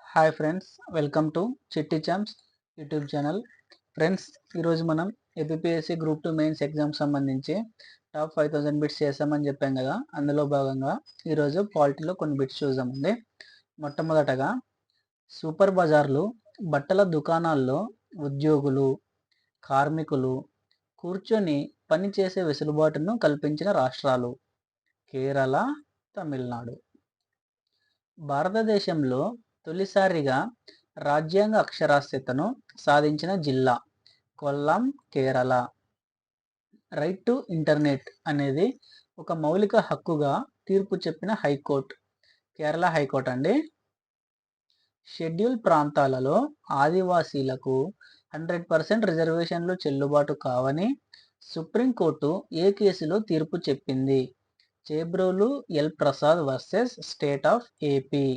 Hi friends, welcome to చిట్టి Champs YouTube channel. Friends, ఈరోజు మనం ఏపీఎస్సి గ్రూప్ 2 మెయిన్స్ ఎగ్జామ్ సంబంధించి టాప్ 5000 బిట్స్ చేస్తామని చెప్పాం కదా. అందులో భాగంగా ఈరోజు పాలిటీలో కొన్ని బిట్స్ చూద్దామండి. మొట్టమొదటగా, సూపర్ బజార్లు, బట్టల దుకాణాల్లో ఉద్యోగులు, కార్మికులు కూర్చొని పనిచేసే వెసులుబాటును కల్పించిన రాష్ట్రాలు: కేరళ, తమిళనాడు. భారతదేశంలో తొలిసారిగా రాజ్యాంగ అక్షరాస్యతను సాధించిన జిల్లా: Kollam, Kerala. Right to internet అనేది ఒక మౌలిక హక్కుగా తీర్పు చెప్పిన హైకోర్టు: కేరళ హైకోర్టు అండి. షెడ్యూల్ ప్రాంతాలలో ఆదివాసీలకు 100% రిజర్వేషన్లు చెల్లుబాటు కావని సుప్రీంకోర్టు ఏ కేసులో తీర్పు చెప్పింది? Chebrolu L Prasad versus state of AP.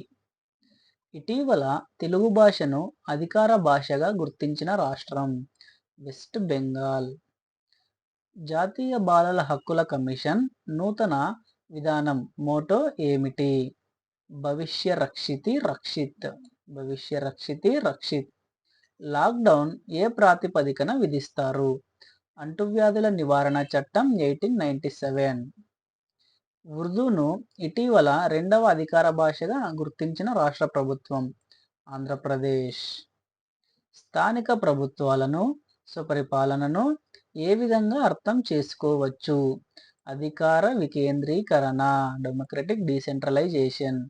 ఇటీవల తెలుగు భాషను అధికార భాషగా గుర్తించిన రాష్ట్రం: వెస్ట్ బెంగాల్. జాతీయ బాలల హక్కుల కమిషన్ నూతన విధానం మోటో ఏమిటి? భవిష్య రక్షితి రక్షిత్. భవిష్య రక్షితి రక్షిత్. లాక్డౌన్ ఏ ప్రాతిపదికన విధిస్తారు? అంటువ్యాధుల నివారణ చట్టం 1897. ఉర్దూను ఇటీవల 2వ అధికార భాషగా గుర్తించిన రాష్ట్ర ప్రభుత్వం: ఆంధ్రప్రదేశ్. స్థానిక ప్రభుత్వాలను, స్వపరిపాలనను ఏ విధంగా అర్థం చేసుకోవచ్చు? అధికార వికేంద్రీకరణ, డెమోక్రటిక్ డీసెంట్రలైజేషన్.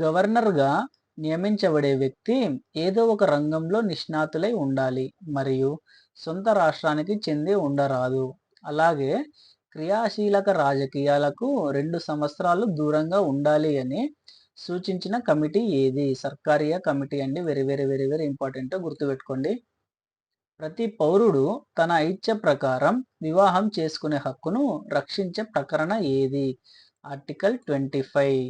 గవర్నర్గా నియమించబడే వ్యక్తి ఏదో ఒక రంగంలో నిష్ణాతులై ఉండాలి మరియు సొంత రాష్ట్రానికి చెంది ఉండరాదు. అలాగే క్రియాశీలక రాజకీయాలకు 2 సంవత్సరాలు దూరంగా ఉండాలి అని సూచించిన కమిటీ ఏది? సర్కారియా కమిటీ అండి. Very very very very important, గుర్తుపెట్టుకోండి. ప్రతి పౌరుడు తన ఇచ్చ ప్రకారం వివాహం చేసుకునే హక్కును రక్షించే ప్రకరణ ఏది? ఆర్టికల్ 25.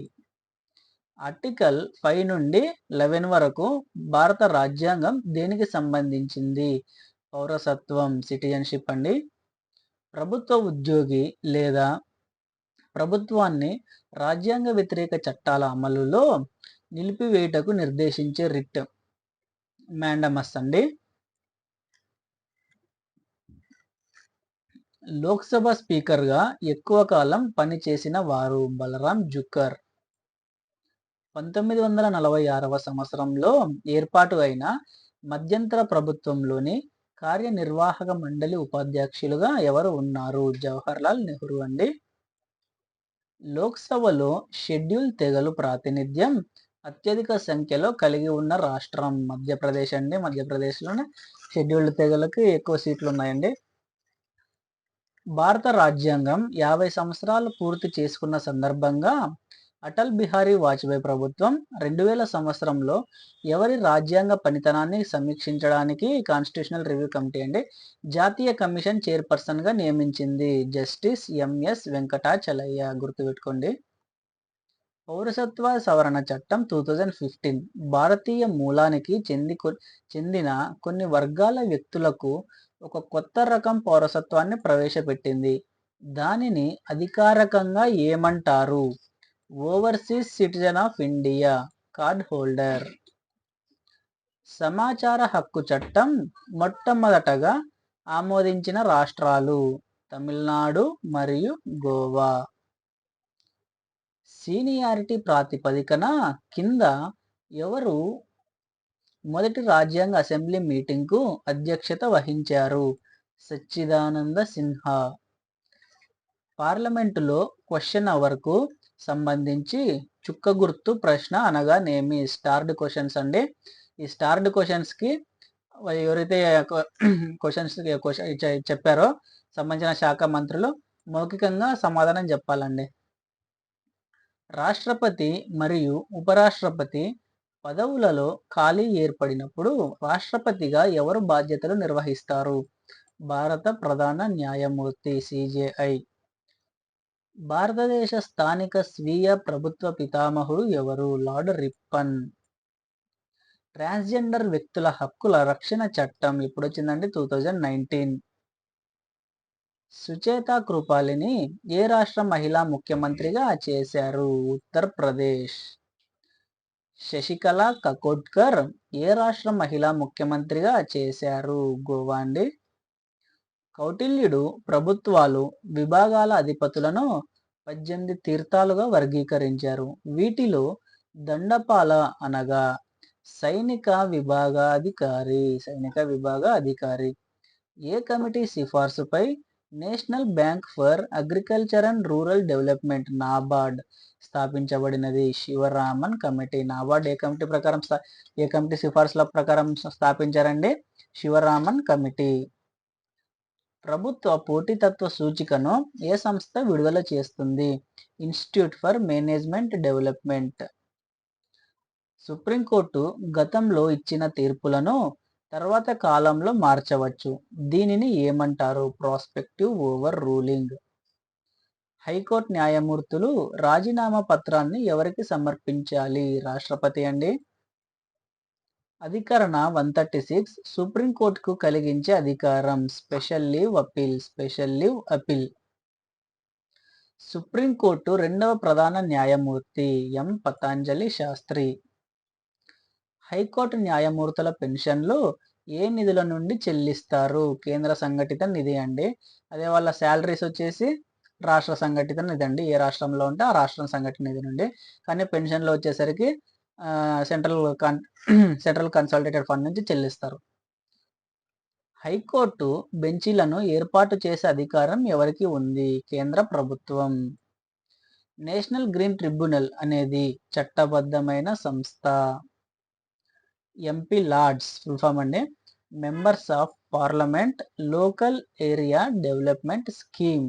ఆర్టికల్ 5 నుండి 11 వరకు భారత రాజ్యాంగం దేనికి సంబంధించింది? పౌరసత్వం, సిటిజన్షిప్ అండి. ప్రభుత్వ ఉద్యోగి లేదా ప్రభుత్వాన్ని రాజ్యాంగ వ్యతిరేక చట్టాల అమలులో నిలిపివేయుటకు నిర్దేశించే రిట్: మ్యాండమస్ అండి. లోక్సభ స్పీకర్గా ఎక్కువ కాలం పనిచేసిన వారు: బలరాం జుక్కర్. 1946వ సంవత్సరంలో ఏర్పాటు అయిన మధ్యంతర ప్రభుత్వంలోని కార్యనిర్వాహక మండలి ఉపాధ్యక్షులుగా ఎవరు ఉన్నారు? జవహర్లాల్ నెహ్రూ అండి. లోక్సభలో షెడ్యూల్ తెగలు ప్రాతినిధ్యం అత్యధిక సంఖ్యలో కలిగి ఉన్న రాష్ట్రం: మధ్యప్రదేశ్ అండి. మధ్యప్రదేశ్లోనే షెడ్యూల్డ్ తెగలకి ఎక్కువ సీట్లు ఉన్నాయండి. భారత రాజ్యాంగం 50 సంవత్సరాలు పూర్తి చేసుకున్న సందర్భంగా అటల్ బిహారీ వాజ్పేయి ప్రభుత్వం 2000 సంవత్సరంలో ఎవరి రాజ్యాంగ పనితనాన్ని సమీక్షించడానికి కాన్స్టిట్యూషనల్ రివ్యూ కమిటీ అండి జాతీయ కమిషన్ చైర్పర్సన్గా నియమించింది? Justice MS Venkatachaliah. గుర్తుపెట్టుకోండి. పౌరసత్వ సవరణ చట్టం 2015 భారతీయ మూలానికి చెందిన కొన్ని వర్గాల వ్యక్తులకు ఒక కొత్త రకం పౌరసత్వాన్ని ప్రవేశపెట్టింది. దానిని అధికారికంగా ఏమంటారు? Overseas citizen of India, card holder. సమాచార హక్కు చట్టం మొట్టమొదటగా ఆమోదించిన రాష్ట్రాలు: తమిళనాడు మరియు గోవా. సీనియారిటీ ప్రాతిపదికన కింద ఎవరు మొదటి రాజ్యాంగ అసెంబ్లీ మీటింగ్కు అధ్యక్షత వహించారు? సచ్చిదానంద సిన్హా. పార్లమెంటులో క్వశ్చన్ అవర్కు సంబంధించి చుక్క గుర్తు ప్రశ్న అనగానేమి? స్టార్డ్ క్వశ్చన్స్ అండి. ఈ స్టార్డ్ క్వశ్చన్స్కి ఎవరైతే క్వశ్చన్స్ చెప్పారో సంబంధించిన శాఖ మంత్రులు మౌఖికంగా సమాధానం చెప్పాలండి. రాష్ట్రపతి మరియు ఉపరాష్ట్రపతి పదవులలో ఖాళీ ఏర్పడినప్పుడు రాష్ట్రపతిగా ఎవరు బాధ్యతలు నిర్వహిస్తారు? భారత ప్రధాన న్యాయమూర్తి, సిజేఐ. భారతదేశ స్థానిక స్వీయ ప్రభుత్వ పితామహుడు ఎవరు? Lord Ripon. ట్రాన్స్జెండర్ వ్యక్తుల హక్కుల రక్షణ చట్టం ఎప్పుడు వచ్చిందండి? 2019. సుచేత కృపాలిని ఏ రాష్ట్ర మహిళా ముఖ్యమంత్రిగా చేశారు? ఉత్తరప్రదేశ్. శశికళ కకోడ్కర్ ఏ రాష్ట్ర మహిళా ముఖ్యమంత్రిగా చేశారు? గోవా అండి. కౌటిల్యుడు ప్రభుత్వాలు విభాగాల అధిపతులను 18 తీర్థాలుగా వర్గీకరించారు. వీటిలో దండపాల అనగా సైనిక విభాగాధికారి. ఏ కమిటీ సిఫార్సుపై national bank for agriculture and rural development NABARD స్థాపించబడినది? శివరామన్ కమిటీ. నాబార్డ్ ఏ కమిటీ సిఫార్సుల ప్రకారం స్థాపించారండి? శివరామన్ కమిటీ. ప్రభుత్వ పోటీతత్వ సూచికను ఏ సంస్థ విడుదల చేస్తుంది? Institute for management development. Supreme court గతంలో ఇచ్చిన తీర్పులను తర్వాత కాలంలో మార్చవచ్చు. దీనిని ఏమంటారు? Prospective over ruling. హైకోర్టు న్యాయమూర్తులు రాజీనామా పత్రాన్ని ఎవరికి సమర్పించాలి? రాష్ట్రపతి అండి. అధికరణ 136 సుప్రీంకోర్టుకు కలిగించే అధికారం. Special leave appeal. సుప్రీంకోర్టు రెండవ ప్రధాన న్యాయమూర్తి ఎం పతంజలి శాస్త్రి. హైకోర్టు న్యాయమూర్తుల పెన్షన్లు ఏ నిధుల నుండి చెల్లిస్తారు? కేంద్ర సంఘటిత నిధి అండి. అదే వాళ్ళ శాలరీస్ వచ్చేసి రాష్ట్ర సంఘటిత నిధి అండి. ఏ రాష్ట్రంలో ఉంటే ఆ రాష్ట్రం సంఘటిత నిధి నుండి. కానీ పెన్షన్లు వచ్చేసరికి సెంట్రల్ కన్సాలిడేటెడ్ ఫండ్ నుంచి చెల్లిస్తారు. హైకోర్టు బెంచీలను ఏర్పాటు చేసే అధికారం ఎవరికి ఉంది? కేంద్ర ప్రభుత్వం. నేషనల్ గ్రీన్ ట్రిబ్యునల్ అనేది చట్టబద్ధమైన సంస్థ. ఎంపీ లార్డ్స్ ఫుల్ ఫామ్ అండి. Members of parliament local area development scheme.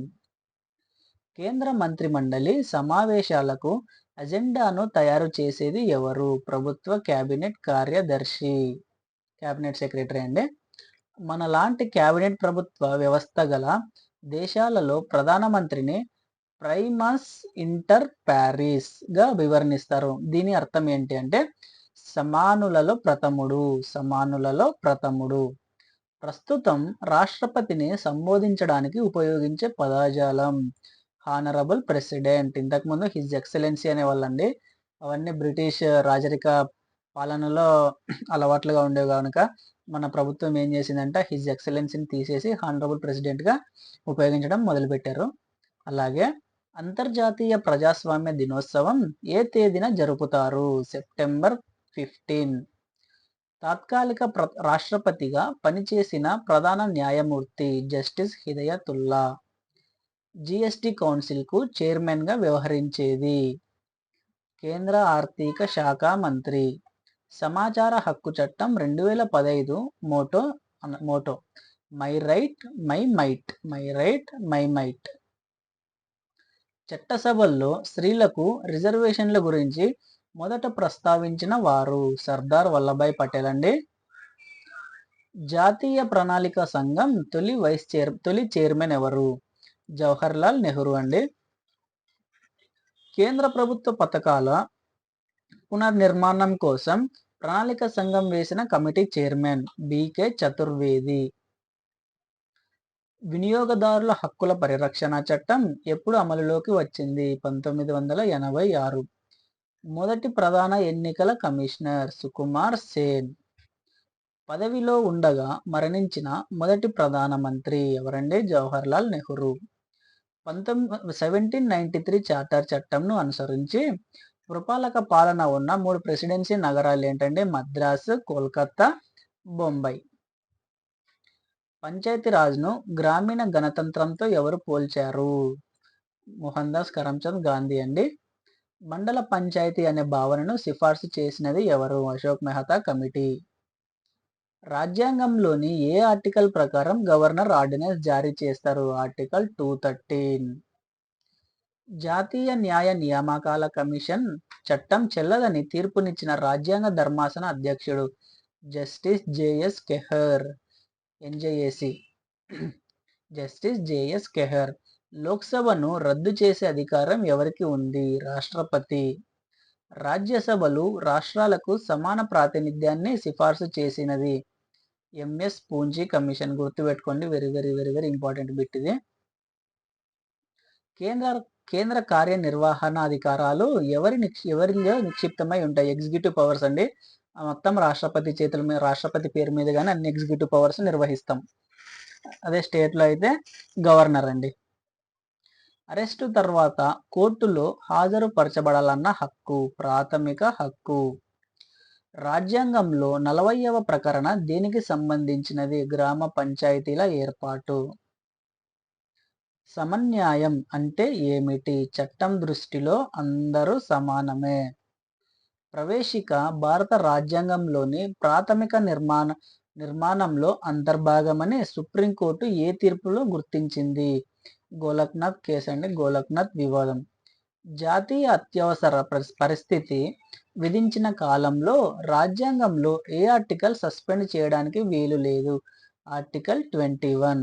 కేంద్ర మంత్రిమండలి సమావేశాలకు అజెండాను తయారు చేసేది ఎవరు? ప్రభుత్వ క్యాబినెట్ కార్యదర్శి, క్యాబినెట్ సెక్రటరీ అండి. మనలాంటి క్యాబినెట్ ప్రభుత్వ వ్యవస్థ గల దేశాలలో ప్రధానమంత్రిని ప్రైమస్ ఇంటర్ పారిస్ గా వివరణిస్తారు. దీని అర్థం ఏంటి అంటే సమానులలో ప్రథముడు. ప్రస్తుతం రాష్ట్రపతిని సంబోధించడానికి ఉపయోగించే పదజాలం హానరబుల్ ప్రెసిడెంట్. ఇంతకుముందు హిజ్ ఎక్సలెన్సీ అనేవాళ్ళండి. అవన్నీ బ్రిటిష్ రాజరిక పాలనలో అలవాట్లుగా ఉండేవి కనుక మన ప్రభుత్వం ఏం చేసిందంటే హిజ్ ఎక్సలెన్సీని తీసేసి హానరబుల్ ప్రెసిడెంట్గా ఉపయోగించడం మొదలుపెట్టారు. అలాగే అంతర్జాతీయ ప్రజాస్వామ్య దినోత్సవం ఏ తేదీన జరుపుతారు? సెప్టెంబర్ 15. తాత్కాలిక రాష్ట్రపతిగా పనిచేసిన ప్రధాన న్యాయమూర్తి జస్టిస్ హిదయతుల్లా. జిఎస్టి కౌన్సిల్కు చైర్మన్గా వ్యవహరించేది కేంద్ర ఆర్థిక శాఖ మంత్రి. సమాచార హక్కు చట్టం 2015 motto my right my might. చట్టసభల్లో స్త్రీలకు రిజర్వేషన్ల గురించి మొదట ప్రస్తావించిన వారు? సర్దార్ వల్లభాయ్ పటేల్ అండి. జాతీయ ప్రణాళిక సంఘం తొలి చైర్మన్ ఎవరు? జవహర్లాల్ నెహ్రూ అండి. కేంద్ర ప్రభుత్వ పథకాల పునర్నిర్మాణం కోసం ప్రణాళిక సంఘం వేసిన కమిటీ చైర్మన్ బికే చతుర్వేది. వినియోగదారుల హక్కుల పరిరక్షణ చట్టం ఎప్పుడు అమలులోకి వచ్చింది? 1986. మొదటి ప్రధాన ఎన్నికల కమిషనర్ సుకుమార్ సేన్. పదవిలో ఉండగా మరణించిన మొదటి ప్రధానమంత్రి ఎవరండి? జవహర్లాల్ నెహ్రూ. 1793 చార్టర్ చట్టంను అనుసరించి పురపాలక పాలన ఉన్న 3 ప్రెసిడెన్సీ నగరాలు ఏంటంటే మద్రాసు, కోల్కతా, బొంబాయి. పంచాయతీరాజ్ను గ్రామీణ గణతంత్రంతో ఎవరు పోల్చారు? మోహన్ దాస్ కరమ్చంద్ గాంధీ అండి. మండల పంచాయతీ అనే భావనను సిఫార్సు చేసినది ఎవరు? అశోక్ మెహతా కమిటీ. రాజ్యాంగంలోని ఏ ఆర్టికల్ ప్రకారం గవర్నర్ ఆర్డినెన్స్ జారీ చేస్తారు? ఆర్టికల్ 213. జాతీయ న్యాయ నియామకాల కమిషన్ చట్టం చెల్లదని తీర్పునిచ్చిన రాజ్యాంగ ధర్మాసన అధ్యక్షుడు justice JS Khehar. NJAC. Justice JS Khehar. లోక్సభను రద్దు చేసే అధికారం ఎవరికి ఉంది? రాష్ట్రపతి. రాజ్యసభలు రాష్ట్రాలకు సమాన ప్రాతినిధ్యాన్ని సిఫార్సు చేసినది ఎంఎస్ పూంజీ కమిషన్. గుర్తుపెట్టుకోండి, very very very very important bit ఇది. కేంద్ర కేంద్ర కార్యనిర్వహణాధికారాలు ఎవరిలో నిక్షిప్తమై ఉంటాయి? ఎగ్జిక్యూటివ్ పవర్స్ అండి. మొత్తం రాష్ట్రపతి చేతుల మీద, రాష్ట్రపతి పేరు మీదుగానే అన్ని ఎగ్జిక్యూటివ్ పవర్స్ నిర్వహిస్తాం. అదే స్టేట్లో అయితే గవర్నర్ అండి. అరెస్టు తర్వాత కోర్టులో హాజరుపరచబడాలన్న హక్కు, ప్రాథమిక హక్కు. రాజ్యాంగంలో 40వ ప్రకరణ దేనికి సంబంధించినది? గ్రామ పంచాయతీల ఏర్పాటు. సమన్యాయం అంటే ఏమిటి? చట్టం దృష్టిలో అందరూ సమానమే. ప్రవేశిక భారత రాజ్యాంగంలోని ప్రాథమిక నిర్మాణంలో అంతర్భాగమని సుప్రీంకోర్టు ఏ తీర్పులో గుర్తించింది? గోలక్నాథ్ కేసు అండి, గోలక్నాథ్ వివాదం. జాతీయ అత్యవసర పరిస్థితి విధించిన కాలంలో రాజ్యాంగంలో ఏ ఆర్టికల్ సస్పెండ్ చేయడానికి వీలు లేదు? ఆర్టికల్ 21.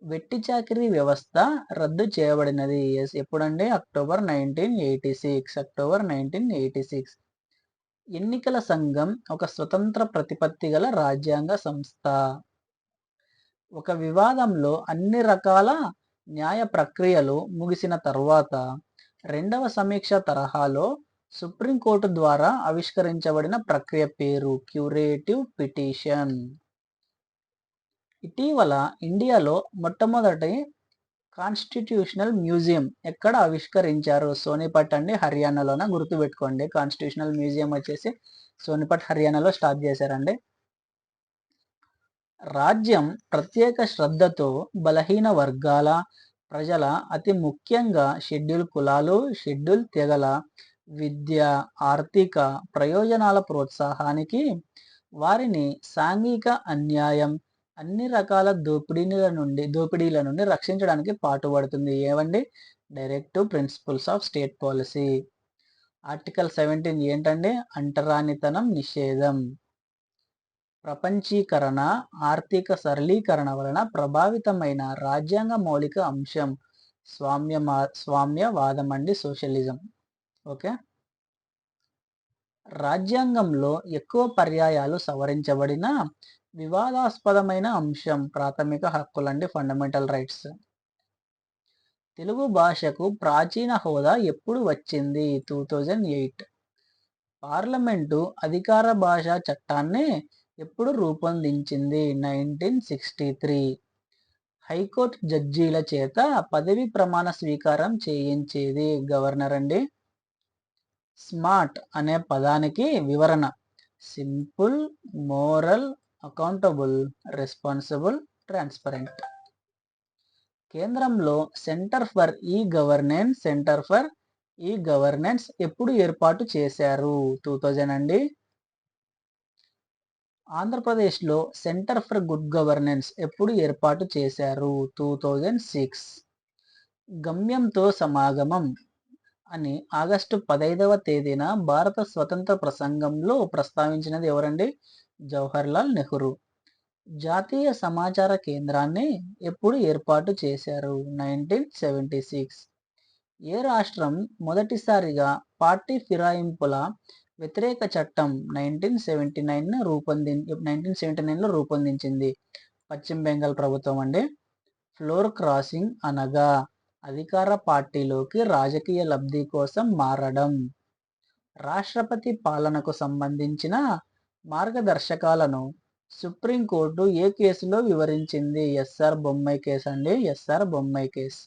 వెట్టి చాకిరీ వ్యవస్థ రద్దు చేయబడినది ఎప్పుడండి? అక్టోబర్ 1986. అక్టోబర్ 1986. ఎన్నికల సంఘం ఒక స్వతంత్ర ప్రతిపత్తి గల రాజ్యాంగ సంస్థ. ఒక వివాదంలో అన్ని రకాల న్యాయ ప్రక్రియలు ముగిసిన తర్వాత రెండవ సమీక్ష తరహాలో సుప్రీంకోర్టు ద్వారా ఆవిష్కరించబడిన ప్రక్రియ పేరు క్యూరేటివ్ పిటిషన్. ఇటీవల ఇండియాలో మొట్టమొదటి కాన్స్టిట్యూషనల్ మ్యూజియం ఎక్కడ ఆవిష్కరించారు? సోనిపట్ అండి, హర్యానాలోన. గుర్తుపెట్టుకోండి, కాన్స్టిట్యూషనల్ మ్యూజియం వచ్చేసి సోనిపట్, హర్యానాలో స్టార్ట్ చేశారండి. రాజ్యం ప్రత్యేక శ్రద్ధతో బలహీన వర్గాల ప్రజల, అతి ముఖ్యంగా షెడ్యూల్ కులాలు, షెడ్యూల్ తెగల విద్య, ఆర్థిక ప్రయోజనాల ప్రోత్సాహానికి, వారిని సాంఘిక అన్యాయం, అన్ని రకాల దోపిడీల నుండి రక్షించడానికి పాటుపడుతుంది. ఏవండి? Directive principles of state policy. Article 17 ఏంటండి? అంటరానితనం నిషేధం. ప్రపంచీకరణ, ఆర్థిక సరళీకరణ వలన ప్రభావితమైన రాజ్యాంగ మౌలిక అంశం స్వామ్యవాదం అండి, సోషలిజం. ఓకే. రాజ్యాంగంలో ఎక్కువ పర్యాయాలు సవరించబడిన వివాదాస్పదమైన అంశం ప్రాథమిక హక్కులండి, ఫండమెంటల్ రైట్స్. తెలుగు భాషకు ప్రాచీన హోదా ఎప్పుడు వచ్చింది? 2008. పార్లమెంటు అధికార భాషా చట్టాన్ని ఎప్పుడు రూపొందించింది? 1963. హైకోర్టు జడ్జీల చేత పదవి ప్రమాణ స్వీకారం చేయించేది గవర్నర్ అండి. స్మార్ట్ అనే పదానికి వివరణ: simple, moral, accountable, responsible, transparent. కేంద్రంలో సెంటర్ ఫర్ ఈ గవర్నెన్స్ ఎప్పుడు ఏర్పాటు చేశారు? 2000 అండి. ఆంధ్రప్రదేశ్లో సెంటర్ ఫర్ గుడ్ గవర్నెన్స్ ఎప్పుడు ఏర్పాటు చేశారు? 2006. గమ్యంతో సమాగమం అని ఆగస్టు 15వ తేదీన భారత స్వతంత్ర ప్రసంగంలో ప్రస్తావించినది ఎవరండి? జవహర్లాల్ నెహ్రూ. జాతీయ సమాచార కేంద్రాన్ని ఎప్పుడు ఏర్పాటు చేశారు? 1976. ఏ రాష్ట్రం మొదటిసారిగా పార్టీ ఫిరాయింపుల వ్యతిరేక చట్టం 1979లో రూపొందించింది? పశ్చిమ బెంగాల్ ప్రభుత్వం అండి. ఫ్లోర్ క్రాసింగ్ అనగా అధికార పార్టీలోకి రాజకీయ లబ్ధి కోసం మారడం. రాష్ట్రపతి పాలనకు సంబంధించిన మార్గదర్శకాలను సుప్రీంకోర్టు ఏ కేసులో వివరించింది? ఎస్ఆర్ బొమ్మాయి కేసు అండి, ఎస్ఆర్ బొమ్మాయి కేసు.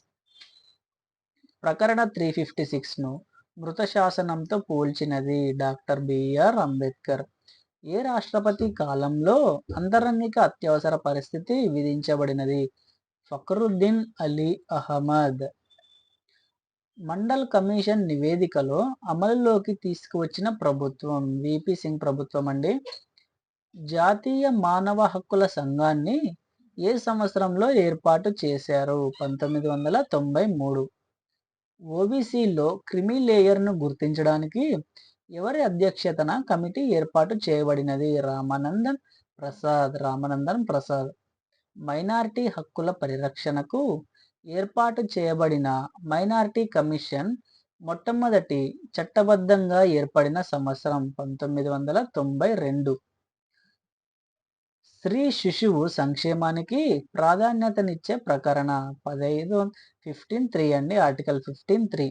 ప్రకరణ 356ను మృత శాసనంతో పోల్చినది డాక్టర్ బిఆర్ అంబేద్కర్. ఏ రాష్ట్రపతి కాలంలో అంతరంగిక అత్యవసర పరిస్థితి విధించబడినది? ఫక్రుద్దీన్ అలీ అహ్మద్. మండల్ కమిషన్ నివేదికలో అమలులోకి తీసుకువచ్చిన ప్రభుత్వం విపి సింగ్ ప్రభుత్వం అండి. జాతీయ మానవ హక్కుల సంఘాన్ని ఏ సంవత్సరంలో ఏర్పాటు చేశారు? 1993. ఓబీసీలో క్రిమి లేయర్ను గుర్తించడానికి ఎవరి అధ్యక్షతన కమిటీ ఏర్పాటు చేయబడినది? రామానందన్ ప్రసాద్. మైనారిటీ హక్కుల పరిరక్షణకు ఏర్పాటు చేయబడిన మైనారిటీ కమిషన్ మొట్టమొదటి చట్టబద్ధంగా ఏర్పడిన సంవత్సరం 1992. స్త్రీ శిశువు సంక్షేమానికి ప్రాధాన్యతనిచ్చే ప్రకరణ 15 అండి, ఆర్టికల్ 15(3).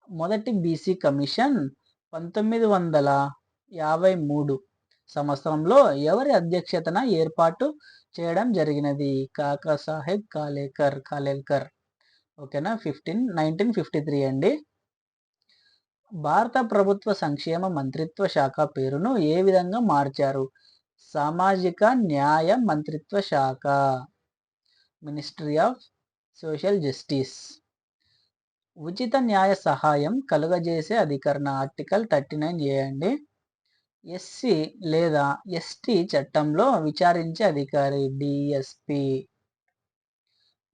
మొదటి బీసీ కమిషన్ 1953 సంవత్సరంలో ఎవరి అధ్యక్షతన ఏర్పాటు చేయడం జరిగినది? కాకా సాహెబ్ కాలేల్కర్. ఓకేనా, 1953 అండి. భారత ప్రభుత్వ సంక్షేమ మంత్రిత్వ శాఖ పేరును ఏ విధంగా మార్చారు? సామాజిక న్యాయ మంత్రిత్వ శాఖ, మినిస్ట్రీ ఆఫ్ సోషల్ జస్టిస్. ఉచిత న్యాయ సహాయం కలుగజేసే అధికరణ, ఆర్టికల్ 39A అండి. ఎస్సీ లేదా ఎస్టీ చట్టంలో విచారించే అధికారి, డిఎస్పి.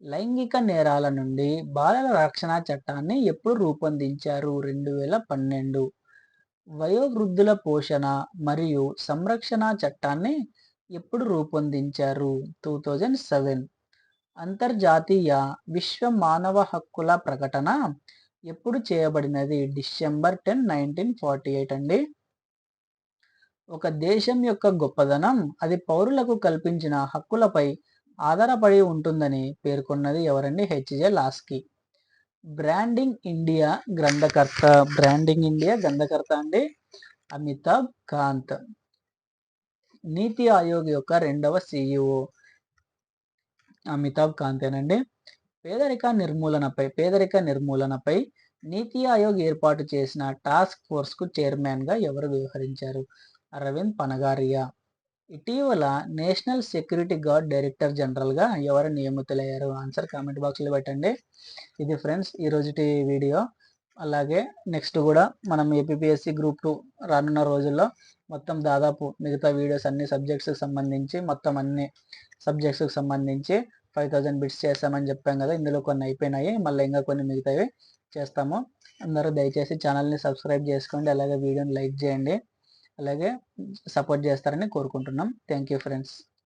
లైంగిక నేరాల నుండి బాలల రక్షణ చట్టాన్ని ఎప్పుడు రూపొందించారు? 2012. వయోవృద్ధుల పోషణ మరియు సంరక్షణ చట్టాన్ని ఎప్పుడు రూపొందించారు? 2007. అంతర్జాతీయ విశ్వ మానవ హక్కుల ప్రకటన ఎప్పుడు చేయబడినది? డిసెంబర్ 10, 1948 అండి. ఒక దేశం యొక్క గొప్పదనం అది పౌరులకు కల్పించిన హక్కులపై ఆధారపడి ఉంటుందని పేర్కొన్నది ఎవరండి? HJ Laski. బ్రాండింగ్ ఇండియా గ్రంథకర్త అండి అమితాబ్ కాంత్. నీతి ఆయోగ్ యొక్క 2వ CEO అమితాబ్ కాంతేనండి. పేదరిక నిర్మూలనపై నీతి ఆయోగ్ ఏర్పాటు చేసిన టాస్క్ ఫోర్స్ కు చైర్మన్ గా ఎవరు వ్యవహరించారు? అరవింద్ పనగారియా. ఇటీవల national security guard director general గా ఎవరు నియమితులయ్యారు? ఆన్సర్ కామెంట్ బాక్స్ లో పెట్టండి. ఇది ఫ్రెండ్స్ ఈరోజుటి వీడియో. అలాగే నెక్స్ట్ కూడా మనం ఏపీఎస్సి గ్రూప్ 2 రానున్న రోజుల్లో మొత్తం దాదాపు మిగతా వీడియోస్ అన్ని సబ్జెక్ట్స్కి సంబంధించి మొత్తం అన్ని సబ్జెక్ట్స్కి సంబంధించి 5000 బిట్స్ చేస్తామని చెప్పాం కదా. ఇందులో కొన్ని అయిపోయినాయి, మళ్ళీ ఇంకా కొన్ని మిగతావి చేస్తాము. అందరూ దయచేసి ఛానల్ని సబ్స్క్రైబ్ చేసుకోండి, అలాగే వీడియోని లైక్ చేయండి, అలాగే సపోర్ట్ చేస్తారని కోరుకుంటున్నాం. Thank you friends.